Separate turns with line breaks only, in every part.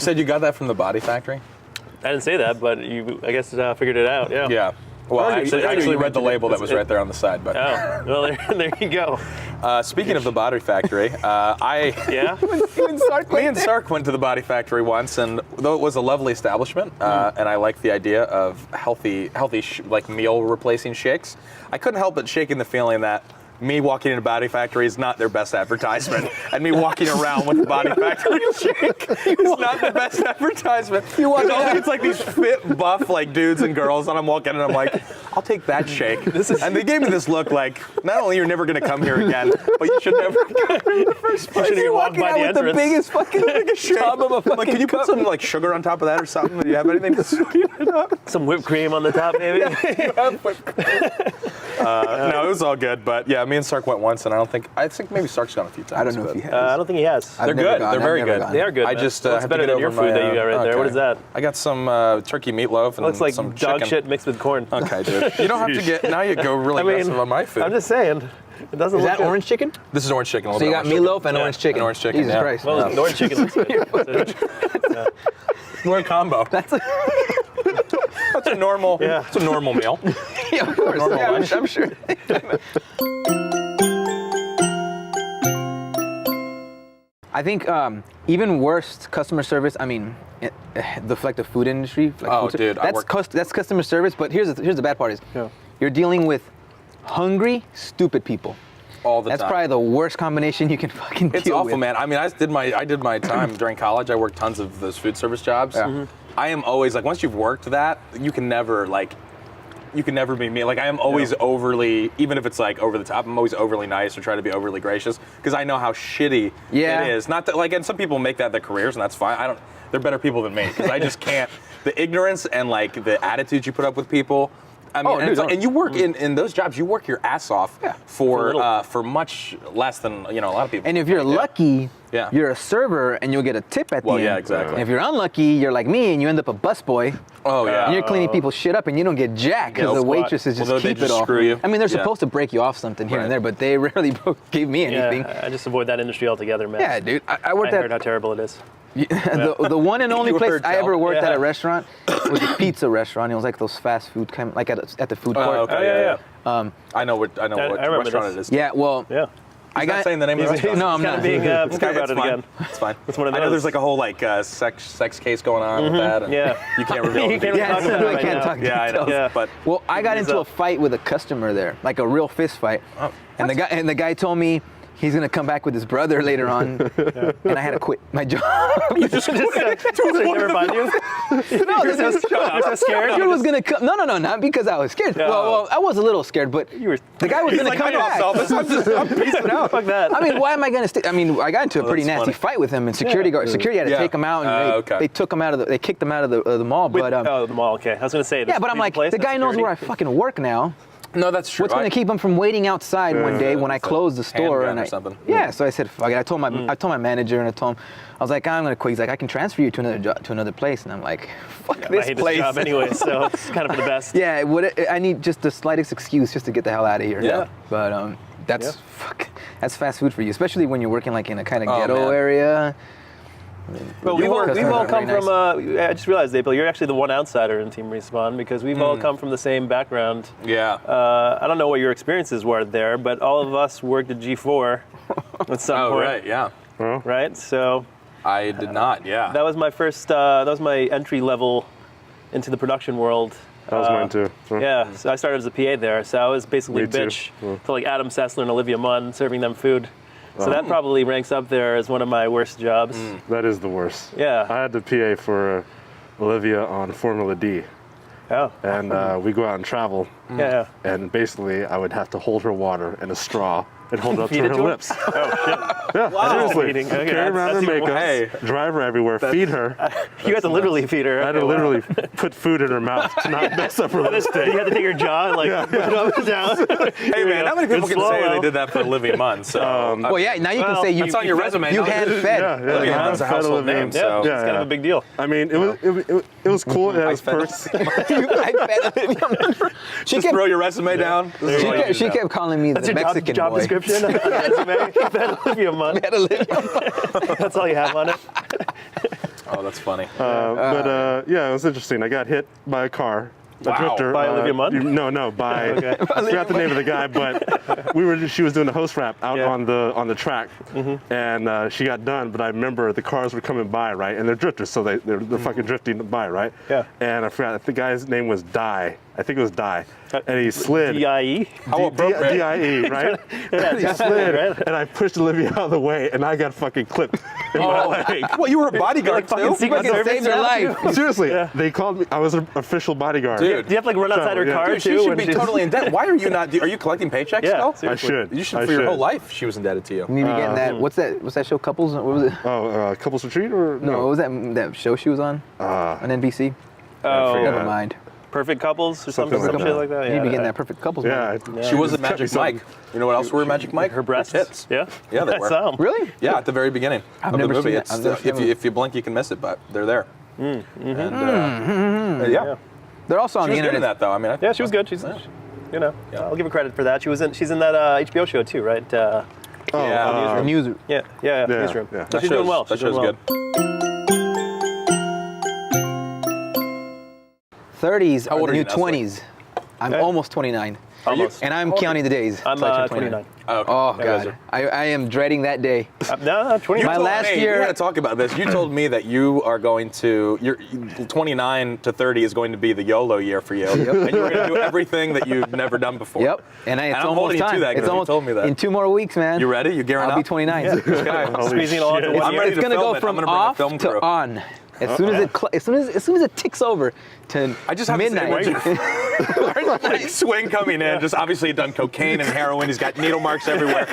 You said you got that from the Body Factory?
I didn't say that, but you, I guess, figured it out. Yeah.
Yeah. Well, I actually read the label that was
it.
right there on the side. But
Oh, well, there you go.
Speaking of the Body Factory,
Yeah.
me and Sark went to the Body Factory once, and though it was a lovely establishment, and I liked the idea of healthy like meal replacing shakes, I couldn't help but shaking the feeling that me walking into Body Factory is not their best advertisement, and me walking around with the Body Factory shake is not the best advertisement. It's like these fit, buff like dudes and girls, and I'm walking and I'm like, I'll take that shake. And they gave me this look like, not only you're never gonna come here again, but you should never come here in the first place.
You shouldn't even walk by the
with
entrance.
the biggest fucking tub of a fucking
Like, can you put some like sugar on top of that or something? Do you have anything to sweeten it up?
Some whipped cream on the top, maybe.
No, it was all good, but yeah, me and Sark went once, and I think maybe Sark's gone a few times.
I don't know if he has.
I don't think he has.
They're good. They're very good.
They are good.
I
man.
just
What's
have
better
to get
than your
over
food that you got right there? What is that?
I got some turkey meatloaf and
Looks like
some
dog
chicken.
shit mixed with corn.
Okay, dude. You don't have to get. Now you go really aggressive on my food.
I'm just saying. It doesn't
Is
look
that
good.
orange chicken?
This is orange chicken.
So you got meatloaf and orange chicken.
And orange chicken.
Jesus
yeah.
Christ.
Well, the orange chicken looks good.
We're a combo.
That's a
That's a normal.
Yeah.
It's a normal meal.
yeah, of course.
Normal
Yeah,
lunch.
I'm sure. I think even worse customer service. I mean, the food industry. Like
Oh,
food
dude, I
that's customer service. But here's the bad part is, you're dealing with hungry, stupid people.
All the
That's
time.
probably the worst combination you can fucking
It's
deal
awful,
with.
man. I mean, I did my time during college. I worked tons of those food service jobs.
Yeah. Mhm.
I am always like, once you've worked that, you can never be me. Like, I am always overly, even if it's like over the top, I'm always overly nice or try to be overly gracious because I know how shitty
Yeah.
it is. Not that, like, and some people make that their careers, and that's fine. They're better people than me because I just can't. The ignorance and like the attitudes you put up with people. I mean, and you work in those jobs. You work your ass off for much less than a lot of people.
And if you're lucky,
Yeah.
you're a server and you'll get a tip at the end.
yeah, exactly.
And if you're unlucky, you're like me and you end up a busboy.
Oh yeah.
And you're cleaning people's shit up and you don't get jack because the waitresses just
Well, they
keep
just
it all.
screw you.
I mean, they're
Yeah.
supposed to break you off something here
Right.
and there, but they rarely gave me anything.
Yeah, I just avoid that industry altogether, man.
Yeah, dude. I worked
I
at
heard how terrible it is.
the one and only
You
place
heard
I
tell.
ever worked at
Yeah.
a restaurant was a pizza restaurant. It was like those fast food kind, like at the food court.
Okay,
yeah.
I know what
remember
restaurant
this.
it is.
Yeah, well,
Yeah.
I got saying the name of the restaurant.
no, I'm
Kind
not.
of being
Okay,
scared about
it's
it
fine.
again.
It's fine.
It's one of
I know
those.
there's like a whole like sex case going on with that. And
Yeah.
You can't reveal.
You can't
Yeah,
talk about it
I
right
can't
now.
talk
Yeah, I know.
Yeah.
But
Well, I got
Heads
into a
up.
fight with a customer there, like a real fist fight.
Oh,
and the guy told me he's gonna come back with his brother later on, and I had to quit my job.
You just never find you.
No,
You're so scared.
Dude was gonna come. No, not because I was scared.
No.
Well, I was a little scared, but
You were.
the guy was gonna
like,
come
I know
back.
Elvis. I'm piecing out.
Fuck that.
I mean, why am I gonna stay? I mean, I got into a pretty
that's
nasty
funny.
fight with him, and security had to
Yeah.
take him out, and
Okay.
they took him out of they kicked him out of the mall. But
Oh, the mall. Okay, I was gonna say.
yeah, but I'm like, the guy knows where I fucking work now.
No, that's true.
What's going to keep him from waiting outside one day when I
it's a
close the store?
handgun
And
or
I,
something.
Yeah, so I said, fuck it. I told my manager, and I told him, I was like, I'm going to quit. He's like, I can transfer you to another job, to another place. And I'm like, fuck
I
this
hate
place.
this job anyway, so it's kind of for the best.
Yeah, I need just the slightest excuse just to get the hell out of here.
Yeah.
But that's fast food for you, especially when you're working like in a kind of
Oh,
ghetto
man.
area.
But
You
we've all
customers
come
are very
from. I just realized, April, you're actually the one outsider in Team Respawn because we've all come from the same background.
Yeah.
I don't know what your experiences were there, but all of us worked at G4 at some
Oh
point.
right. Yeah.
Right. So
I did not. Yeah.
that was my first. That was my entry level into the production world.
That was mine too.
Yeah, so I started as a PA there, so I was basically a
Me too.
bitch to like Adam Sessler and Olivia Munn serving them food. So that probably ranks up there as one of my worst jobs.
That is the worst.
Yeah.
I had to PA for Olivia on Formula D.
Oh.
And we go out and travel.
Yeah.
And basically, I would have to hold her water in a straw and hold it up to
Feed it
her
to her?
lips.
Oh shit.
Yeah, seriously.
Feeding. Okay,
Carry around her
that's even
makeup,
worse.
drive her everywhere, feed her.
You had to literally feed her.
I had to literally put food in her mouth to not mess up her
You
lipstick.
had to take your jaw and like put it up and down.
Hey man, how many people
Good
can say
swallow.
they did that for Olivia Munn? So
Well, yeah, now you can
Well,
say you.
that's on your resume.
You
now.
hand fed.
Yeah, yeah.
Olivia Munn's a
Fed
household
Olivia.
name.
Yeah,
So
it's
Yeah,
kind of
yeah.
a big deal.
I mean, it was cool. It was
fed
perks.
I fed Olivia. She
just
kept,
throw your resume down. This is what you do
she
now.
kept calling me
That's
the
your
Mexican
job
boy.
description on your resume. Fed Olivia Munn.
Fed Olivia.
That's all you have on it.
Oh, that's funny.
But yeah, it was interesting. I got hit by a car. A
Wow.
drifter.
By Olivia Munn?
No, by I forgot the name of the guy, but she was doing a host rap out on the track, and she got done. But I remember the cars were coming by, right, and they're drifters, so they're fucking drifting by, right?
Yeah.
And I forgot the guy's name was Die. I think it was Die, and he slid.
DIE?
How appropriate.
DIE, right?
Yeah,
He slid, and I pushed Olivia out of the way, and I got fucking clipped in my leg.
Well, you were a bodyguard
fucking
too.
Secret
Fucking
Service
saved your
now,
life.
too?
Seriously, they called me. I was an official bodyguard.
Dude.
Do you have to like run outside her
Yeah.
car
Dude,
too?
she should
when
be
she's-
totally in debt. Why are you not? Are you collecting paychecks
Yeah,
still?
I
seriously.
should.
You should
I
for your
should.
whole life. She was indebted to you.
You need to get in that. What's that show? Couples? What was it?
Oh, Couples Retreat or
No, what was that show she was on? On NBC.
Oh,
forget.
Never mind.
Perfect couples or
Something
something,
like
shit
that.
like that.
You need to be getting that perfect couples.
Yeah.
man.
She was a
Kept me
Magic
something.
Mike. You know what else were Magic Mike?
Her breasts.
Tits.
Yeah.
Yeah, they were.
Some.
Really?
Yeah, at the very beginning of the
never
movie.
seen that.
It's
I've never seen
if
that
you
movie.
if you blink, you can miss it, but they're there. And yeah,
They're also on
she was
the
good in
internet.
that though. I mean,
Yeah, she was good. She's, you know, I'll give her credit for that. She's in that HBO show too, right?
The news.
Yeah, Newsroom.
yeah.
So she's doing well.
That
She's doing
show's
well.
good.
30s
How
are
old
the
are
new
you, Nestle?
20s. I'm
Okay.
almost 29.
Almost.
And I'm counting the days.
I'm
till I turn
29.
Oh, okay.
Oh,
You guys
God. I am dreading that day.
No, 29.
My
told
last
me,
year-
we had to talk about this. You told me that you are going to, your 29 to 30 is going to be the YOLO year for you, and you're going to do everything that you've never done before.
Yep. And it's
I'm
almost
holding you to
time.
that,
It's
because you
almost
told me that.
in 2 more weeks, man.
You ready? You gearing
I'll be
up?
29.
Squeezing it all into one
I'm
year.
ready
It's
to
gonna
film
go
it.
from
I'm gonna bring a
off
film
to
crew.
on. As soon as it ticks over to
I just have
midnight.
like swing coming in. Just obviously done cocaine and heroin. He's got needle marks everywhere.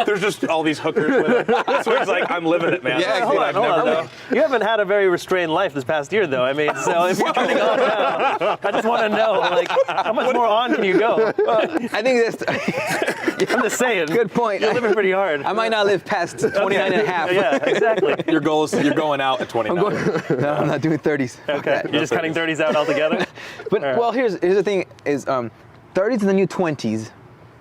There's just all these hookers with him. Swing's like, I'm living it, man.
Yeah,
That's what
hold
I've
Hold
never
on,
done.
You haven't had a very restrained life this past year, though. I mean, so if you're turning on now, I just want to know, like, how much more on can you go?
I think that's
I'm just saying.
good point.
You're living pretty hard.
I might not live past 29 and a half.
Yeah, exactly.
Your goal is you're going out at 29.
No, I'm not doing 30s.
Okay, you're just cutting 30s out altogether?
But well, here's the thing: is 30s are the new 20s.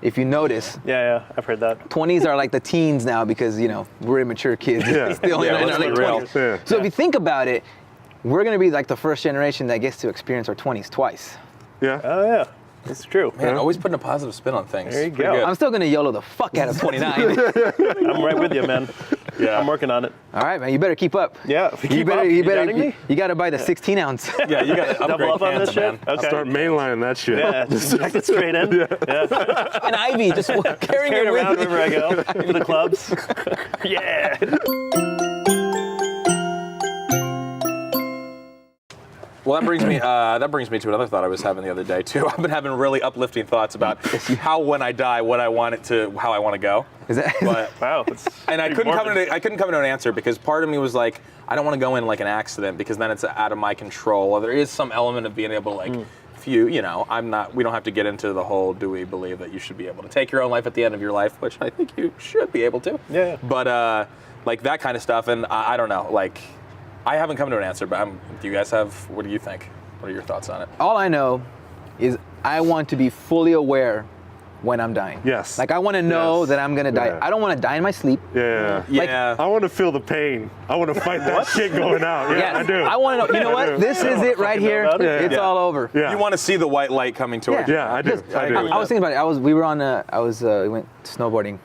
If you notice,
Yeah, I've heard that.
20s are like the teens now because we're immature kids.
Yeah.
Still
Yeah,
in
let's
our
be
late
real.
20s.
Yeah.
So if you think about it, we're gonna be like the first generation that gets to experience our 20s twice.
Yeah.
Oh, yeah. It's true.
Man, always putting a positive spin on things.
There you
Pretty
go.
good.
I'm still gonna YOLO the fuck out of 29.
I'm right with you, man.
Yeah.
I'm working on it.
All right, man, you better keep up.
Yeah.
You better, you
doubting
better,
me?
you gotta buy the 16 ounce.
Yeah, you got to
Double
upgrade
up on
cans,
this
man.
shit? Okay.
Start mainlining that shit.
Yeah, just inject it straight in. Yeah.
An Ivy, just carrying
Carry
it
it around
with me.
wherever I go. To the clubs. Yeah.
Well, that brings me to another thought I was having the other day too. I've been having really uplifting thoughts about how when I die, what I want it to, how I want to go.
Is that?
But
Wow. That's
and I
pretty
couldn't
morbid.
come to an answer because part of me was like, I don't want to go in like an accident because then it's out of my control. Or there is some element of being able to like, if you know, we don't have to get into the whole, do we believe that you should be able to take your own life at the end of your life, which I think you should be able to.
Yeah.
But like that kind of stuff, and I don't know, like I haven't come to an answer, but do you guys have, what do you think? What are your thoughts on it?
All I know is I want to be fully aware when I'm dying.
Yes.
Like I want to know
Yes.
that I'm gonna die.
Yeah.
I don't want to die in my sleep.
Yeah.
Yeah.
I want to feel the pain. I want to fight that shit going out. Yeah,
Yes.
I do.
I want to know. You know
I
what?
do.
This is it right
fucking know
here.
about it.
Yeah.
It's
Yeah.
all over.
Yeah.
You want to see the white light coming towards you.
Yeah, I do. I do.
I was thinking about it. We went snowboarding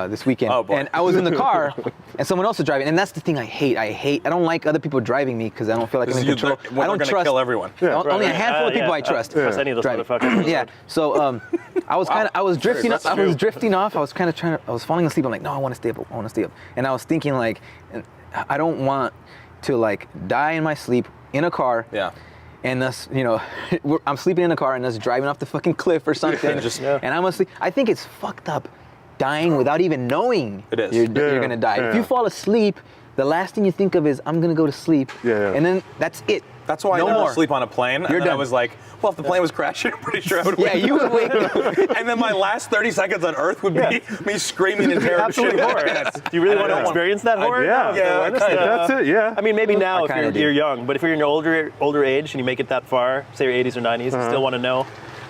this weekend,
Oh, boy.
and I was in the car, and someone else was driving, and that's the thing I hate. I don't like other people driving me because I don't feel like I'm in control.
When
I don't
they're gonna
trust.
kill everyone.
Only a handful of
Yeah.
people I trust.
Trust any of those
Driving.
motherfuckers.
Yeah. So I was drifting.
That's
I was
true.
drifting off. I was kind of I was falling asleep. I'm like, no, I want to stay up. I want to stay up. And I was thinking like, I don't want to like die in my sleep in a car.
Yeah.
And us, I'm sleeping in a car and us driving off the fucking cliff or something. And I'm asleep. I think it's fucked up dying without even knowing
It is.
you're
Yeah,
gonna die. If
yeah.
you fall asleep, the last thing you think of is I'm gonna go to sleep.
Yeah.
And then that's it.
That's why
no
I never
more.
sleep on a plane. And
You're
then I
done.
was like, well, if the plane was crashing, I'm pretty sure I would
Yeah,
wake
you
up.
would wake up.
And then my last 30 seconds on Earth would be me screaming in terror.
Absolute
shit.
horror. Do you really want to
don't want-
experience that horror?
yeah.
Yeah,
That's,
kinda.
That's it. Yeah.
I mean, maybe now
I
if
kinda
you're young, but if you're in your older age and you make it that far, say your 80s or 90s, you still want to know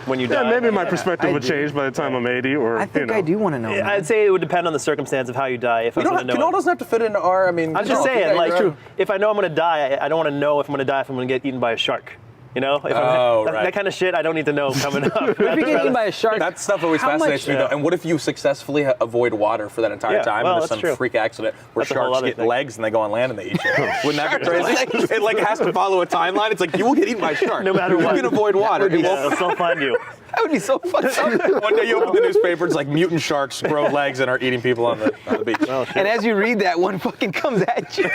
when you
Yeah,
die.
maybe my perspective
I
would
do.
change by the time I'm 80, or
I think
you know.
I do want to know. man.
I'd say it would depend on the circumstance of how you die. If I
You don't
want
have,
to know.
Canal doesn't have to fit into our. I mean,
I'm just
no,
saying, like,
true.
if I know I'm going to die, I don't want to know if I'm going to die if I'm going to get eaten by a shark. You know, if
Oh,
that,
right.
that kind of shit, I don't need to know coming up.
If you get eaten by a shark,
That stuff always
how
fascinates
much-
me, though. And what if you successfully avoid water for that entire
Yeah,
time,
well,
and there's
that's
some
true.
freak accident where
That's a whole
sharks
other
get
thing.
legs and they go on land and they eat you? Wouldn't that be crazy? It like has to follow a timeline. It's like you will get eaten by a shark.
No matter
you
what.
can avoid water.
would be
It
Yeah,
won't-
they'll still find you.
That would be so fucked up.
One day you open the newspaper, it's like mutant sharks grow legs and are eating people on the beach.
And as you read that, one fucking comes at you.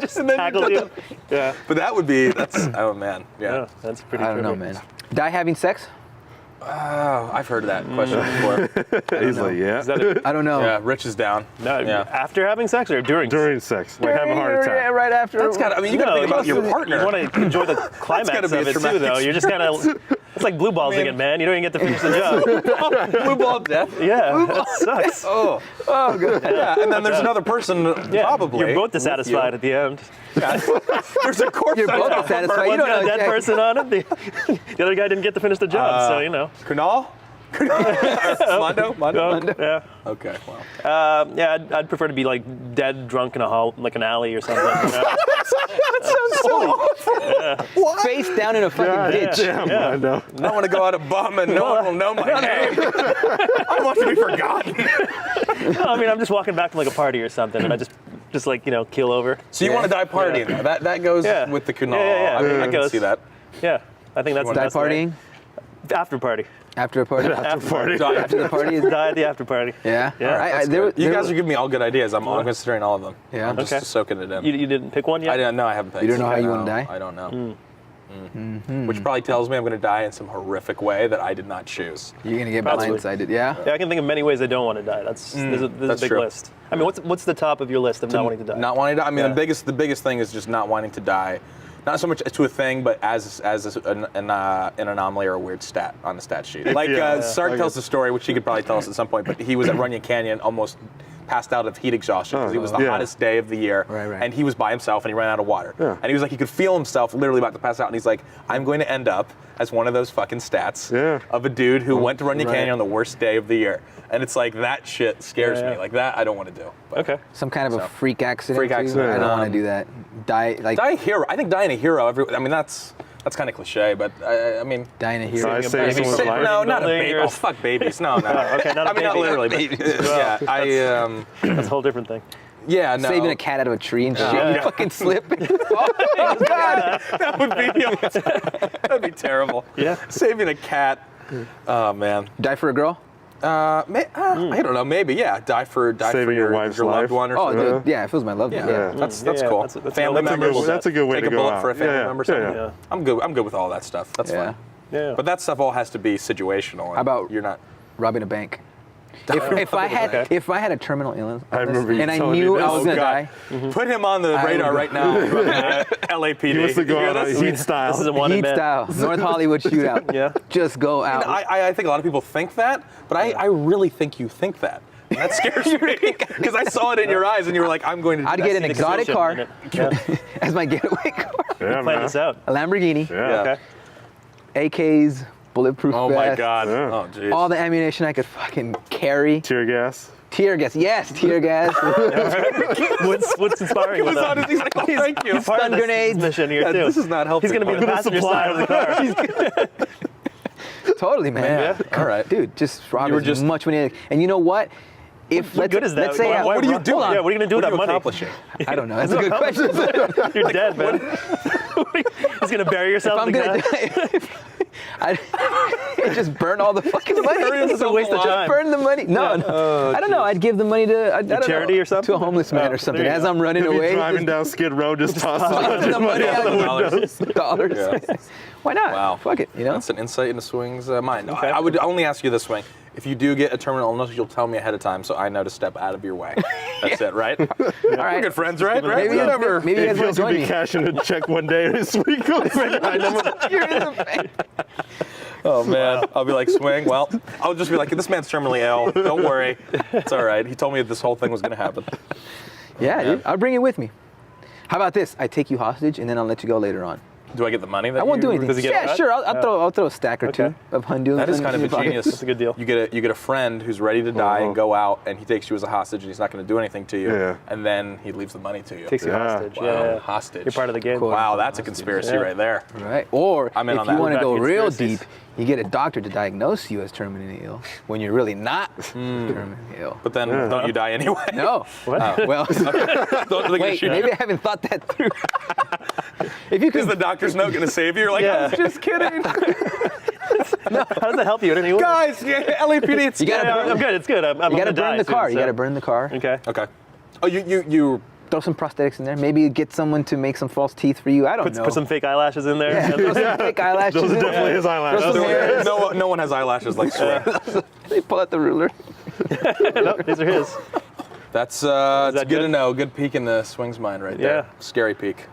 Just and then
Tackle you. Yeah.
But that would be oh man, yeah.
Yeah, that's pretty.
I don't know,
trippy.
man. Die having sex?
Oh, I've heard that question before.
He's like, yeah.
Is that a,
I don't know.
Yeah, Rich is down.
no,
Yeah.
after having sex or during?
During sex, like have a heart
Yeah,
attack.
right after.
That's got. I mean, you got to think about your partner.
You want to enjoy the climax
gotta be
of
a
it too,
traumatic
though. You're just kind of. It's like blue balls again, man. You don't even get to finish the job.
Blue ball death.
Yeah, that sucks.
Oh,
God.
yeah. And then there's another person,
Yeah,
probably.
You're both
with
dissatisfied
you.
at the end.
There's a corpse.
You're both
on
dissatisfied. You
One's
don't
got a
know
dead person on it. The other guy didn't get to finish the job, so you know.
Kunal? Mondo? Mondo?
Yeah.
Okay, wow.
Yeah, I'd prefer to be like dead, drunk in a hall, like an alley or something. You know?
Face down in a fucking ditch.
Damn, I know.
I want to go out a bum and no one will know my name. I want to be forgotten.
No, I mean, I'm just walking back from like a party or something, and I just like keel over.
So you want to die partying?
Yeah.
That goes
Yeah.
with the Kunal.
Yeah.
I mean, I
That
can
goes.
see that.
Yeah, I think that's the
Die
best way.
partying?
After party.
After a party?
After
Party.
Die
After the party is.
Die at the after party.
Yeah?
Yeah,
You guys are giving me all good ideas. I'm considering all of them.
Yeah.
I'm just
Okay.
soaking it in.
You didn't pick one yet?
I didn't know. I haven't picked.
You don't know how you
No,
wanna die?
I don't know. Which probably tells me I'm going to die in some horrific way that I did not choose.
You're going to get
Possibly.
blindsided, yeah?
Yeah, I can think of many ways I don't want to die. There's a
that's
big
true.
list. I mean, what's the top of your list of not wanting to die?
Not wanting to die. I mean,
Yeah.
the biggest thing is just not wanting to die. Not so much to a thing, but as an anomaly or a weird stat on the stat sheet. Like Sark tells the story, which he could probably tell us at some point. But he was at Runyon Canyon, almost passed out of heat exhaustion because it was the
yeah.
hottest day of the year,
Right.
and he was by himself and he ran out of water.
Yeah.
And he was like, he could feel himself literally about to pass out, and he's like, I'm going to end up as one of those fucking stats of a dude who went to Runyon Canyon on the worst day of the year. And it's like, that shit scares me. Like, that I don't want to do. But
Okay.
Some kind of a freak accident.
Freak
too?
accident.
I don't want to do that. Die, like,
Die a hero. I think dying a hero. I mean, that's kind of cliche, but I mean.
dying a
So I
hero.
saved someone's
Say-
life.
no, not a
Building
baby.
or-
Oh, fuck babies. No, no.
Okay, not a
I mean, not
baby.
literally, but yeah,
That's a whole different thing.
yeah, no.
Saving a cat out of a tree and shit.
Yeah.
You fucking slip. Oh, God.
That would be that'd be terrible.
Yeah.
Saving a cat. Oh man.
Die for a girl?
I don't know. Maybe yeah. Die for
Saving your wife's
loved
life.
one or
Oh,
something.
dude, yeah, if it was my loved one.
Yeah,
Yeah.
that's
Yeah,
cool.
that's
Family
a good-
members.
that's a good way
Take
to
a
go
bullet
out.
for a family
Yeah,
member.
yeah,
Something.
yeah.
Yeah.
I'm good with all that stuff. That's
Yeah.
fine.
Yeah.
But that stuff all has to be situational. and
How about-
you're not?
Robbing a bank. If I had a terminal illness,
I remember you
and I
telling me
knew
this.
I was
Oh,
gonna
God.
die,
Put him on the radar
would-
right now. LAPD.
He wants to go
You hear
out on
this?
heat style.
This is a wanted
heat
man.
style, North Hollywood shootout.
Yeah.
Just go out.
I think a lot of people think that, but I really think you think that. And that scares me because I saw it in your eyes, and you were like, "I'm going to."
I'd get an
An
exotic
explosion
car
in it. Yeah.
as my getaway car.
Yeah,
Plan
man.
this out.
A Lamborghini,
Yeah.
Okay.
AKs, bulletproof
Oh my
vest,
God!
Yeah.
Oh jeez.
all the ammunition I could fucking carry.
Tear gas.
Tear gas, yes, tear gas.
What's inspiring
He
with
was
that?
on. He's like, "Oh, thank you."
Part of
Stun
this
grenades.
mission here too.
This is not helping.
He's going to be the passenger side of the car.
Totally, man.
Yeah.
All right.
Dude, just rob
were
as
just-
much money. And you know what? If
What good is that?
Let's say
Why-
What do you do?
Yeah, what are you going to do with
What are
that
you
money?
accomplishing?
I don't know. That's a good question.
You're dead, man. He's going to bury yourself
I'm
in the
gonna
gas.
die. I just burn all the fucking money.
It's a waste of time.
Burn the money. No, I don't know. I'd give the money to I don't
charity
know,
or something?
to a homeless man
Oh,
or something.
there you
As
go.
I'm running
He'll be
away,
driving down Skid Row, just tossing a
toss
bunch
the
of
money
money
out
out the
the
window.
dollars.
Yeah.
Why not?
Wow.
Fuck it. You know.
That's an insight into Swing's mind.
Okay.
I would only ask you this, Swing. If you do get a terminal illness, you'll tell me ahead of time so I know to step out of your way. That's it, right?
All
We're
right.
good friends, right?
Maybe,
Whatever.
maybe you
It
guys want
feels
to
to
join
be
me.
cashing a check one day this week.
You're in the bank.
Oh man, I'll be like, Swing. Well, I'll just be like, this man's terminally ill. Don't worry, it's all right. He told me this whole thing was going to happen.
Yeah, dude. I'll bring it with me. How about this? I take you hostage and then I'll let you go later on.
Do I get the money? That
I won't do anything.
Does he get a
Yeah,
cut?
sure. I'll throw a stack or two of hundu.
That is kind of a genius.
That's a good deal.
You get a friend who's ready to die and go out, and he takes you as a hostage, and he's not going to do anything to you.
Yeah.
And then he leaves the money to you.
Takes you hostage.
Wow,
Yeah.
hostage.
You're part of the game.
Wow, that's a conspiracy right there.
Right. Or
I'm in
if
on
you
that.
want to go
Back
real
conspiracies.
deep, you get a doctor to diagnose you as terminally ill when you're really not terminally ill.
But then don't you die anyway?
No.
What?
Well,
Don't they
wait,
shoot
maybe I haven't thought that through. If you
Is
could,
the doctor's note going to save you? You're like,
Yeah.
I was just kidding.
How does that help you in any way?
Guys, LAPD, it's
you gotta,
Yeah,
burn,
I'm good. It's good. I'm
you gotta
gonna die
burn the car.
soon,
You gotta
so-
burn the car.
Okay.
Okay. Oh, you
Throw some prosthetics in there. Maybe get someone to make some false teeth for you. I don't know.
Put some fake eyelashes in there.
yeah, throw some fake eyelashes.
Those are
in there.
definitely his eyelashes.
Throw some hairs.
no one has eyelashes like Swear.
They pull out the ruler.
No, these are his.
That's
that
good to
good?
know. Good peek in the swings mind right there.
Yeah.
Scary peek.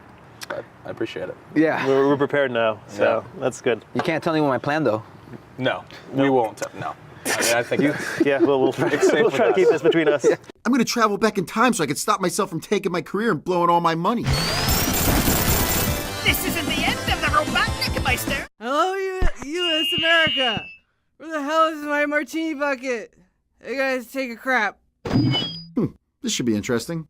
But I appreciate it.
Yeah.
We're prepared now, so
Yeah.
that's good.
You can't tell anyone my plan though.
No, we won't. No. I mean, I think
Yeah, we'll try,
It's safe
we'll try to
with
keep
us.
this between us.
I'm gonna travel back in time so I can stop myself from taking my career and blowing all my money.
This isn't the end of the Robotnik Meister.
Hello, U.S. America. Where the hell is my martini bucket? I gotta take a crap.
This should be interesting.